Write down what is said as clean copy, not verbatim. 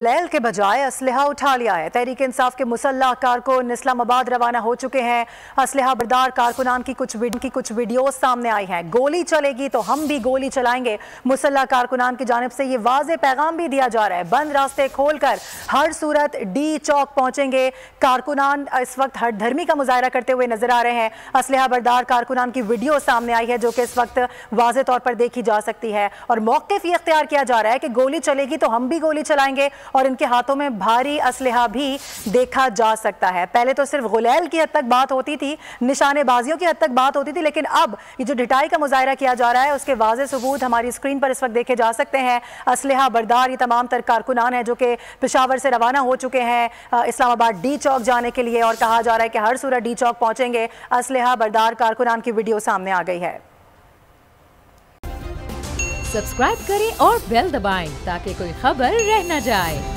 लैल के बजाय असलहा उठा लिया है। तहरीक इंसाफ के मुसल्लह कारकुन इस्लामाबाद रवाना हो चुके हैं। असलहा बरदार कारकुनान की कुछ वीडियो सामने आई हैं। गोली चलेगी तो हम भी गोली चलाएंगे। मुसल्लह कारकुनान की जानिब से ये वाज़े पैगाम भी दिया जा रहा है। बंद रास्ते खोलकर हर सूरत डी चौक पहुंचेंगे। कारकुनान इस वक्त हर धर्मी का मुजाहरा करते हुए नजर आ रहे हैं। असलहा बरदार कारकुनान की वीडियो सामने आई है जो कि इस वक्त वाज़े तौर पर देखी जा सकती है और मौक़िफ़ ये इख्तियार किया जा रहा है कि गोली चलेगी तो हम भी गोली चलाएंगे और इनके हाथों में भारी असलहा भी देखा जा सकता है। पहले तो सिर्फ गुलैल की हद तक बात होती थी, निशानेबाजियों की हद तक बात होती थी, लेकिन अब ये जो ढिठाई का मुजाहरा किया जा रहा है उसके वाज़े सबूत हमारी स्क्रीन पर इस वक्त देखे जा सकते हैं। असलहा बरदार ये तमाम तर कारकुनान हैं जो कि पेशावर से रवाना हो चुके हैं इस्लामाबाद डी चौक जाने के लिए और कहा जा रहा है कि हर सूरत डी चौक पहुंचेंगे। असलहा बरदार कारकुनान की वीडियो सामने आ गई है। सब्सक्राइब करें और बेल दबाएं ताकि कोई खबर रह न जाए।